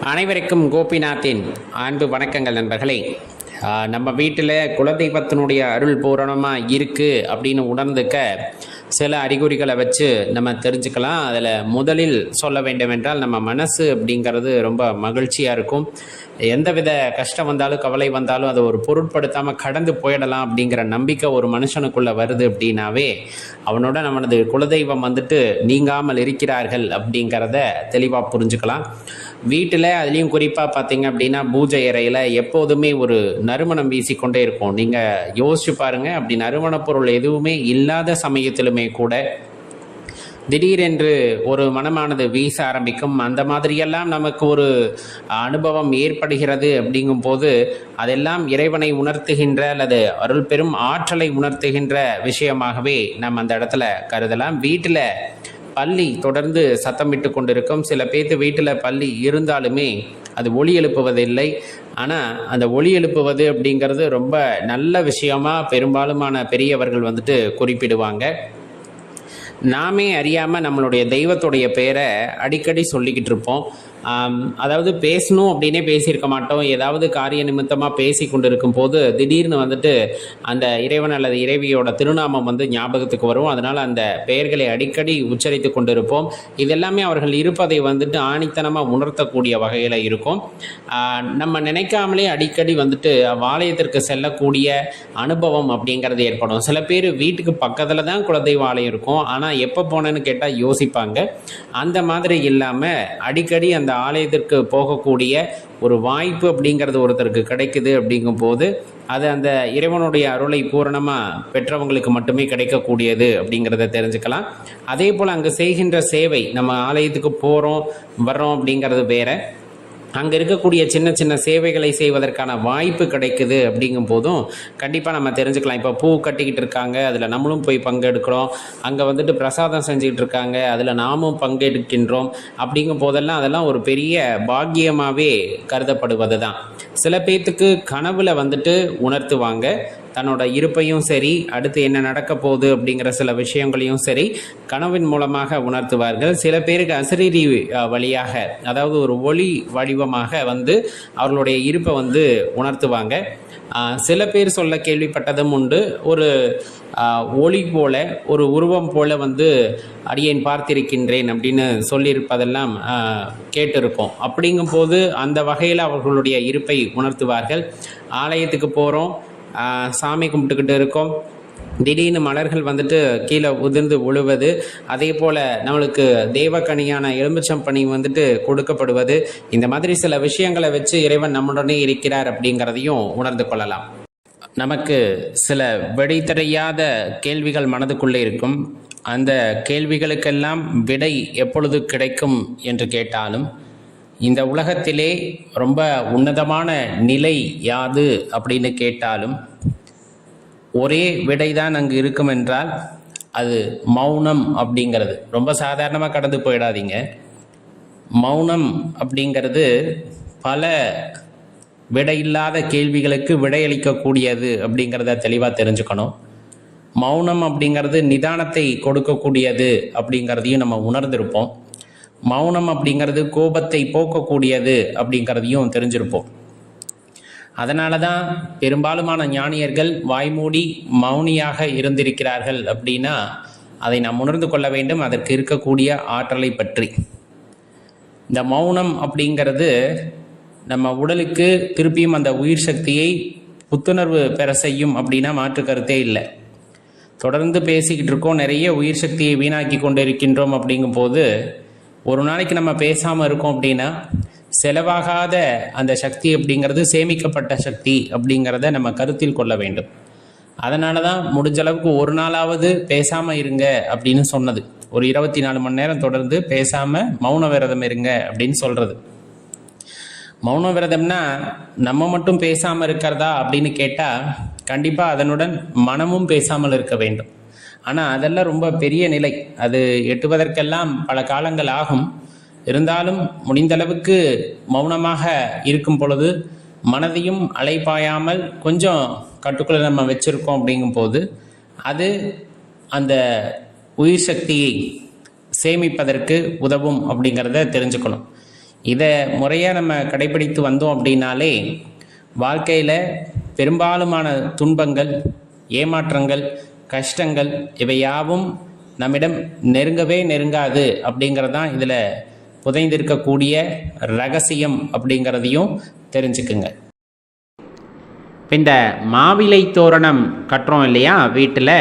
அனைவருக்கும் கோபிநாத்தின் அன்பு வணக்கங்கள் நண்பர்களே. நம்ம வீட்டில் குலதெய்வத்தினுடைய அருள் பூரணமாக இருக்குது அப்படின்னு உணர்ந்துக்க சில அறிகுறிகளை வச்சு நம்ம தெரிஞ்சுக்கலாம். அதில் முதலில் சொல்ல வேண்டும் என்றால், நம்ம மனசு அப்படிங்கிறது ரொம்ப மகிழ்ச்சியாக இருக்கும். எந்தவித கஷ்டம் வந்தாலும் கவலை வந்தாலும் அதை ஒரு பொருட்படுத்தாமல் கடந்து போயிடலாம் அப்படிங்கிற நம்பிக்கை ஒரு மனுஷனுக்குள்ளே வருது அப்படின்னாவே அவனோட நமது குலதெய்வம் நீங்காமல் இருக்கிறார்கள் அப்படிங்கிறத தெளிவாக புரிஞ்சுக்கலாம். வீட்டில் அதுலேயும் குறிப்பாக பார்த்தீங்க அப்படின்னா, பூஜை அறையில் எப்போதுமே ஒரு நறுமணம் வீசிக்கொண்டே இருக்கும். நீங்கள் யோசிச்சு பாருங்கள், அப்படி நறுமணப் பொருள் எதுவுமே இல்லாத சமயத்திலுமே கூட திடீரென்று ஒரு மனமானது வீச ஆரம்பிக்கும். அந்த மாதிரியெல்லாம் நமக்கு ஒரு அனுபவம் ஏற்படுகிறது. அப்படிங்கும்போது அதெல்லாம் இறைவனை உணர்த்துகின்ற அல்லது அருள் பெரும் ஆற்றலை உணர்த்துகின்ற விஷயமாகவே நம்ம அந்த இடத்துல கருதலாம். வீட்டில் பள்ளி தொடர்ந்து சத்தமிட்டு கொண்டிருக்கும். சில பேர்த்து வீட்டில் பள்ளி இருந்தாலுமே அது ஒலி எழுப்புவதில்லை. ஆனால் அந்த ஒலி எழுப்புவது அப்படிங்கிறது ரொம்ப நல்ல விஷயமாக பெரும்பாலுமான பெரியவர்கள் குறிப்பிடுவாங்க. நாமே அறியாமல் நம்மளுடைய தெய்வத்துடைய பெயரை அடிக்கடி சொல்லிக்கிட்டு இருப்போம். அதாவது பேசணும் அப்படின்னே பேசியிருக்க மாட்டோம். ஏதாவது காரிய நிமித்தமாக பேசி கொண்டு இருக்கும் போது திடீர்னு அந்த இறைவன் அல்லது இறைவியோட திருநாமம் ஞாபகத்துக்கு வரும். அதனால் அந்த பெயர்களை அடிக்கடி உச்சரித்து கொண்டு இருப்போம். இதெல்லாமே அவர்கள் இருப்பதை ஆணித்தனமாக உணர்த்தக்கூடிய வகையில் இருக்கும். நம்ம நினைக்காமலே அடிக்கடி ஆலயத்திற்கு செல்லக்கூடிய அனுபவம் அப்படிங்கிறது ஏற்படும். சில பேர் வீட்டுக்கு பக்கத்தில் தான் குலதெய்வ ஆலயம் இருக்கும், ஆனால் எப்போ போனேன்னு கேட்டால் யோசிப்பாங்க. அந்த மாதிரி இல்லாமல் அடிக்கடி அந்த ஆலயத்திற்கு போகக்கூடிய ஒரு வாய்ப்பு அப்படிங்கிறது ஒருத்தருக்கு கிடைக்குது. அப்படிங்கும்போது அது அந்த இறைவனுடைய அருளை பூரணமாக பெற்றவங்களுக்கு மட்டுமே கிடைக்கக்கூடியது அப்படிங்கிறத தெரிஞ்சுக்கலாம். அதே போல் அங்கே செய்கின்ற சேவை, நம்ம ஆலயத்துக்கு போகிறோம் வர்றோம் அப்படிங்கிறது வேற, அங்கே இருக்கக்கூடிய சின்ன சின்ன சேவைகளை செய்வதற்கான வாய்ப்பு கிடைக்குது. அப்படிங்கும் போதும் கண்டிப்பாக நம்ம தெரிஞ்சுக்கலாம். இப்போ பூ கட்டிக்கிட்டு இருக்காங்க, அதில் நம்மளும் போய் பங்கெடுக்கிறோம். அங்கே பிரசாதம் செஞ்சுக்கிட்டு இருக்காங்க, அதில் நாமும் பங்கெடுக்கின்றோம். அப்படிங்கும் போதெல்லாம் அதெல்லாம் ஒரு பெரிய பாக்கியமாகவே கருதப்படுவது தான். சில பேர்த்துக்கு கனவுல உணர்த்துவாங்க. தன்னோட இருப்பையும் சரி, அடுத்து என்ன நடக்க போகுது அப்படிங்கிற சில விஷயங்களையும் சரி கனவின் மூலமாக உணர்த்துவார்கள். சில பேருக்கு அசரீரி வழியாக, அதாவது ஒரு ஒளி வடிவமாக அவர்களுடைய இருப்பை உணர்த்துவாங்க. சில பேர் சொல்ல கேள்விப்பட்டதும் உண்டு, ஒரு ஒளி போல, ஒரு உருவம் போல அடியேன் பார்த்திருக்கின்றேன் அப்படின்னு சொல்லியிருப்பதெல்லாம் கேட்டிருக்கோம். அப்படிங்கும் போது அந்த வகையில் அவர்களுடைய இருப்பை உணர்த்துவார்கள். ஆலயத்துக்கு போகிறோம், சாமி கும்பிட்டுக்கிட்டு இருக்கோம், திடீர்னு மலர்கள் கீழே உதிர்ந்து விழுவது, அதே போல் நம்மளுக்கு தேவக்கனியான எலுமிச்சம்பனி கொடுக்கப்படுவது, இந்த மாதிரி சில விஷயங்களை வச்சு இறைவன் நம்முடனே இருக்கிறார் அப்படிங்கிறதையும் உணர்ந்து கொள்ளலாம். நமக்கு சில விடை தெரியாத கேள்விகள் மனதுக்குள்ளே இருக்கும். அந்த கேள்விகளுக்கெல்லாம் விடை எப்பொழுது கிடைக்கும் என்று கேட்டாலும், இந்த உலகத்திலே ரொம்ப உன்னதமான நிலை யாது அப்படின்னு கேட்டாலும் ஒரே விடை தான் அங்கு இருக்கும் என்றால் அது மௌனம் அப்படிங்கிறது. ரொம்ப சாதாரணமாக கடந்து போயிடாதீங்க. மௌனம் அப்படிங்கிறது பல விடையில்லாத கேள்விகளுக்கு விடையளிக்கக்கூடியது அப்படிங்கிறத தெளிவாக தெரிஞ்சுக்கணும். மௌனம் அப்படிங்கிறது நிதானத்தை கொடுக்கக்கூடியது அப்படிங்கிறதையும் நம்ம உணர்ந்திருப்போம். மௌனம் அப்படிங்கிறது கோபத்தை போக்கக்கூடியது அப்படிங்கிறதையும் தெரிஞ்சிருப்போம். அதனால தான் பெரும்பாலுமான ஞானியர்கள் வாய்மூடி மௌனியாக இருந்திருக்கிறார்கள். அப்படின்னா அதை நாம் உணர்ந்து கொள்ள வேண்டும், அதற்கு இருக்கக்கூடிய ஆற்றலை பற்றி. இந்த மௌனம் அப்படிங்கிறது நம்ம உடலுக்கு திருப்பியும் அந்த உயிர் சக்தியை புத்துணர்வு பெற செய்யும் அப்படின்னா மாற்று கருத்தே இல்லை. தொடர்ந்து பேசிக்கிட்டு இருக்கோம், நிறைய உயிர் சக்தியை வீணாக்கி கொண்டு இருக்கின்றோம். அப்படிங்கும்போது ஒரு நாளைக்கு நம்ம பேசாமல் இருக்கோம் அப்படின்னா செலவாகாத அந்த சக்தி அப்படிங்கிறது சேமிக்கப்பட்ட சக்தி அப்படிங்கிறத நம்ம கருத்தில் கொள்ள வேண்டும். அதனால தான் முடிஞ்ச அளவுக்கு ஒரு நாளாவது பேசாமல் இருங்க அப்படின்னு சொன்னது. ஒரு 24 மணி நேரம் தொடர்ந்து பேசாமல் மௌன விரதம் இருங்க அப்படின்னு சொல்கிறது. மௌன விரதம்னா நம்ம மட்டும் பேசாமல் இருக்கிறதா அப்படின்னு கேட்டால் கண்டிப்பாக அதனுடன் மனமும் பேசாமல் இருக்க வேண்டும். ஆனால் அதெல்லாம் ரொம்ப பெரிய நிலை, அது எட்டுவதற்கெல்லாம் பல காலங்கள் ஆகும். இருந்தாலும் முடிந்தளவுக்கு மௌனமாக இருக்கும் பொழுது மனதையும் அலைப்பாயாமல் கொஞ்சம் கட்டுக்குள்ளே நம்ம வச்சுருக்கோம். அப்படிங்கும்போது அது அந்த உயிர் சக்தியை சேமிப்பதற்கு உதவும் அப்படிங்கிறத தெரிஞ்சுக்கணும். இதை முறையாக நம்ம கடைபிடித்து வந்தோம் அப்படின்னாலே வாழ்க்கையில் பெரும்பாலுமான துன்பங்கள், ஏமாற்றங்கள், கஷ்டங்கள் இவை யாவும் நம்மிடம் நெருங்கவே நெருங்காது அப்படிங்கிறதான் இதில் புதைந்திருக்கக்கூடிய ரகசியம் அப்படிங்கிறதையும் தெரிஞ்சுக்குங்க. இந்த மாவிலை தோரணம் கட்டுறோம் இல்லையா, வீட்டில்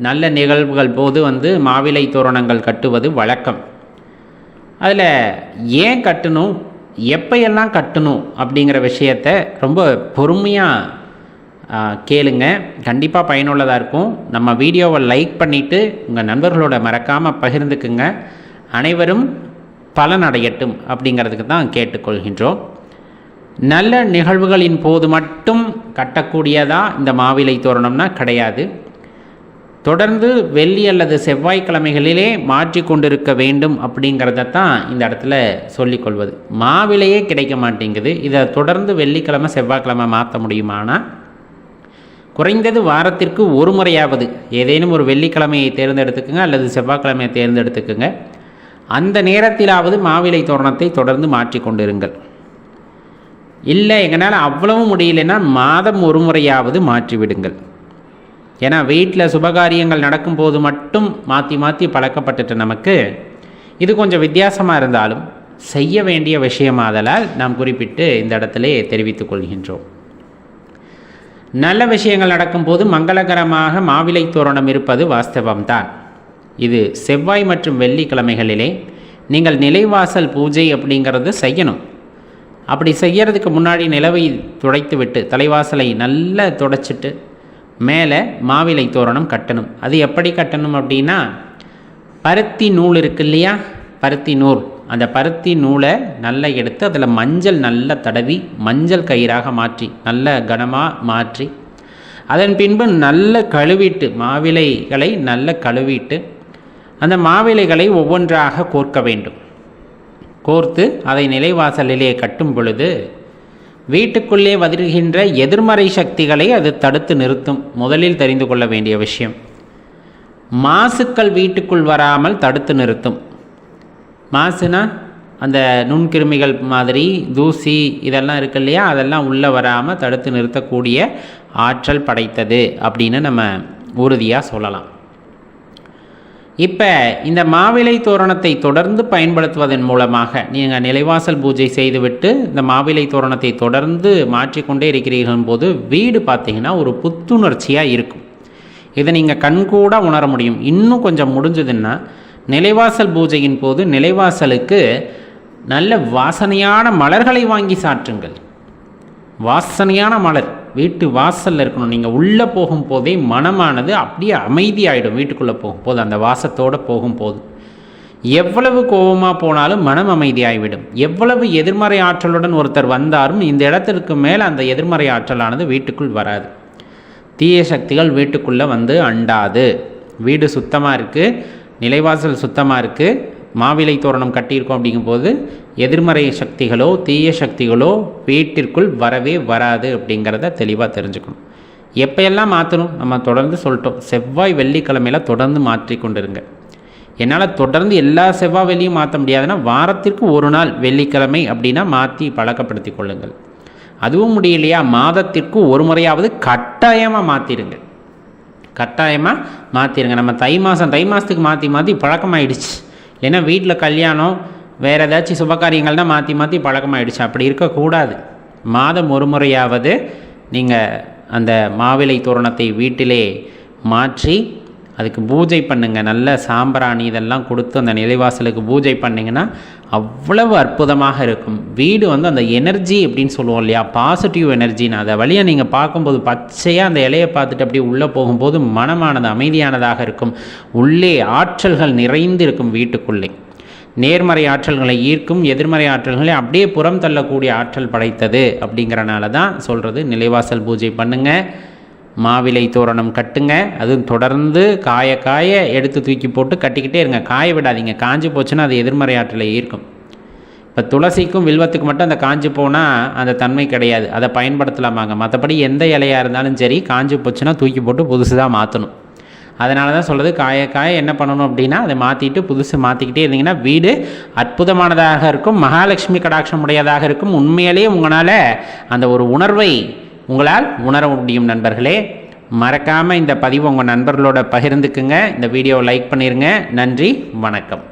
நல்ல நிகழ்வுகள் போது மாவிலை தோரணங்கள் கட்டுவது வழக்கம். அதில் ஏன் கட்டணும், எப்பையெல்லாம் கட்டணும் அப்படிங்கிற விஷயத்தை ரொம்ப பொறுமையாக கேளுங்க. கண்டிப்பாக பயனுள்ளதாக இருக்கும். நம்ம வீடியோவை லைக் பண்ணிவிட்டு உங்கள் நண்பர்களோட மறக்காமல் பகிர்ந்துக்குங்க. அனைவரும் பலனடையட்டும் அப்படிங்கிறதுக்கு தான் கேட்டுக்கொள்கின்றோம். நல்ல நிகழ்வுகளின் போது மட்டும் கட்டக்கூடியதாக இந்த மாவிலை தோரணம்னா கிடையாது. தொடர்ந்து வெள்ளி அல்லது செவ்வாய்க்கிழமைகளிலே மாற்றி கொண்டிருக்க வேண்டும் அப்படிங்கிறத தான் இந்த இடத்துல சொல்லிக்கொள்வது. மாவிலையே கிடைக்க மாட்டேங்குது. இதை தொடர்ந்து வெள்ளிக்கிழமை செவ்வாய்க்கிழமை மாற்ற முடியுமானா குறைந்தது வாரத்திற்கு ஒரு முறையாவது ஏதேனும் ஒரு வெள்ளிக்கிழமையை தேர்ந்தெடுத்துக்குங்க அல்லது செவ்வாய்க்கிழமையை தேர்ந்தெடுத்துக்குங்க. அந்த நேரத்திலாவது மாவிலை தோரணத்தை தொடர்ந்து மாற்றி கொண்டிருங்கள். இல்லை எங்களால் அவ்வளவு முடியலைன்னா மாதம் ஒரு முறையாவது மாற்றிவிடுங்கள். ஏன்னா வீட்டில் சுபகாரியங்கள் நடக்கும்போது மட்டும் மாற்றி மாற்றி பழக்கப்பட்டுட்டு நமக்கு இது கொஞ்சம் வித்தியாசமாக இருந்தாலும் செய்ய வேண்டிய விஷயமாதலால் நாம் குறிப்பிட்டு இந்த இடத்திலே தெரிவித்துக் கொள்கின்றோம். நல்ல விஷயங்கள் நடக்கும்போது மங்களகரமாக மாவிலை தோரணம் இருப்பது வாஸ்தவம்தான். இது செவ்வாய் மற்றும் வெள்ளிக்கிழமைகளிலே நீங்கள் நிலைவாசல் பூஜை அப்படிங்கிறது செய்யணும். அப்படி செய்யறதுக்கு முன்னாடி நிலவை துடைத்து விட்டு தலைவாசலை நல்லா துடைச்சிட்டு மேலே மாவிலை தோரணம் கட்டணும். அது எப்படி கட்டணும் அப்படின்னா, பருத்தி நூல் இருக்கு இல்லையா, பருத்தி நூல், அந்த பருத்தி நூலை நல்லா எடுத்து அதில் மஞ்சள் நல்லா தடவி மஞ்சள் கயிறாக மாற்றி நல்ல கனமாக மாற்றி அதன் பின்பு நல்ல கழுவிட்டு மாவிலைகளை நல்ல கழுவிட்டு அந்த மாவிலைகளை ஒவ்வொன்றாக கோர்க்க வேண்டும். கோர்த்து அதை நிலைவாசலிலே கட்டும் பொழுது வீட்டுக்குள்ளே வருகின்ற எதிர்மறை சக்திகளை அது தடுத்து நிறுத்தும். முதலில் தெரிந்து கொள்ள வேண்டிய விஷயம், மாசுக்கள் வீட்டுக்குள் வராமல் தடுத்து நிறுத்தும். மாசுனா அந்த நுண்கிருமிகள் மாதிரி தூசி இதெல்லாம் இருக்கு இல்லையா, அதெல்லாம் உள்ளே வராமல் தடுத்து நிறுத்தக்கூடிய ஆற்றல் படைத்தது அப்படின்னு நம்ம உறுதியாக சொல்லலாம். இப்போ இந்த மாவிலை தோரணத்தை தொடர்ந்து பயன்படுத்துவதன் மூலமாக நீங்கள் நிலைவாசல் பூஜை செய்துவிட்டு இந்த மாவிலை தோரணத்தை தொடர்ந்து மாற்றிக்கொண்டே இருக்கிறீர்கள் போது வீடு பார்த்திங்கன்னா ஒரு புத்துணர்ச்சியாக இருக்கும். இதை நீங்கள் கண்கூட உணர முடியும். இன்னும் கொஞ்சம் முடிஞ்சதுன்னா நிலைவாசல் பூஜையின் போது நிலைவாசலுக்கு நல்ல வாசனையான மலர்களை வாங்கி சாற்றுங்கள். வாசனையான மலர் வீட்டு வாசலில் இருக்கணும். நீங்கள் உள்ளே போகும்போதே மனமானது அப்படியே அமைதியாகிடும். வீட்டுக்குள்ளே போகும்போது அந்த வாசத்தோடு போகும்போது எவ்வளவு கோபமாக போனாலும் மனம் அமைதியாகிவிடும். எவ்வளவு எதிர்மறை ஆற்றலுடன் ஒருத்தர் வந்தாலும் இந்த இடத்திற்கு மேலே அந்த எதிர்மறை ஆற்றலானது வீட்டுக்குள் வராது. தீய சக்திகள் வீட்டுக்குள்ளே அண்டாது. வீடு சுத்தமாக இருக்குது, நிலைவாசல் சுத்தமாக இருக்குது, மாவிலை தோரணம் கட்டியிருக்கோம். அப்படிங்கும்போது எதிர்மறை சக்திகளோ தீய சக்திகளோ வீட்டிற்குள் வரவே வராது அப்படிங்கிறத தெளிவாக தெரிஞ்சுக்கணும். எப்போயெல்லாம் மாற்றணும் நம்ம தொடர்ந்து சொல்லிட்டோம். செவ்வாய் வெள்ளிக்கிழமையில் தொடர்ந்து மாற்றி கொண்டிருங்க. என்னால் தொடர்ந்து எல்லா செவ்வாய் வெள்ளியும் மாற்ற முடியாதுன்னா வாரத்திற்கு ஒரு நாள் வெள்ளிக்கிழமை அப்படின்னா மாற்றி பழக்கப்படுத்தி கொள்ளுங்கள். அதுவும் முடியலையா மாதத்திற்கு ஒரு முறையாவது கட்டாயமாக மாற்றிடுங்க. கட்டாயமாக மாற்றிடுங்க. நம்ம தை மாதத்துக்கு மாற்றி பழக்கமாயிடுச்சு. இல்லைன்னா வீட்டில் கல்யாணம் வேறு ஏதாச்சும் சுபகாரியங்கள்னால் மாற்றி பழக்கமாயிடுச்சு. அப்படி இருக்கக்கூடாது. மாதம் ஒரு முறையாவது நீங்கள் அந்த மாவிலை தோரணத்தை வீட்டிலே மாற்றி அதுக்கு பூஜை பண்ணுங்கள். நல்ல சாம்பிராணி இதெல்லாம் கொடுத்து அந்த நிலைவாசலுக்கு பூஜை பண்ணிங்கன்னா அவ்வளவு அற்புதமாக இருக்கும். வீடு அந்த எனர்ஜி அப்படின்னு சொல்லுவோம் இல்லையா, பாசிட்டிவ் எனர்ஜின்னு அதை வழியாக நீங்கள் பார்க்கும்போது பச்சையாக அந்த இலையை பார்த்துட்டு அப்படியே உள்ளே போகும்போது மனமானது அமைதியானதாக இருக்கும். உள்ளே ஆற்றல்கள் நிறைந்து இருக்கும். வீட்டுக்குள்ளே நேர்மறை ஆற்றல்களை ஈர்க்கும், எதிர்மறை ஆற்றல்களை அப்படியே புறம் தள்ளக்கூடிய ஆற்றல் படைத்தது. அப்படிங்கிறனால தான் சொல்கிறது நிலைவாசல் பூஜை பண்ணுங்கள், மாவிலை தோரணம் கட்டுங்க. அதுவும் தொடர்ந்து காய எடுத்து தூக்கி போட்டு கட்டிக்கிட்டே இருங்க. காய விடாதீங்க. காஞ்சி போச்சுன்னா அது எதிர்மறை ஆற்றலை ஈர்க்கும். இப்போ துளசிக்கும் வில்வத்துக்கு மட்டும் அந்த காஞ்சி போனால் அந்த தன்மை கிடையாது, அதை பயன்படுத்தலாமாங்க. மற்றபடி எந்த இலையாக இருந்தாலும் சரி காஞ்சி போச்சுன்னா தூக்கி போட்டு புதுசு தான் மாற்றணும். அதனால தான் சொல்கிறது, காய காய என்ன பண்ணணும் அப்படின்னா அதை மாற்றிட்டு புதுசு மாற்றிக்கிட்டே இருந்தீங்கன்னா வீடு அற்புதமானதாக இருக்கும், மகாலட்சுமி கடாட்சம் உடையதாக இருக்கும். உண்மையிலேயே உங்களால் அந்த ஒரு உணர்வை உங்களால் உணர முடியும். நண்பர்களே, மறக்காமல் இந்த பதிவு உங்கள் நண்பர்களோட பகிர்ந்துக்குங்க. இந்த வீடியோவை லைக் பண்ணிடுங்க. நன்றி, வணக்கம்.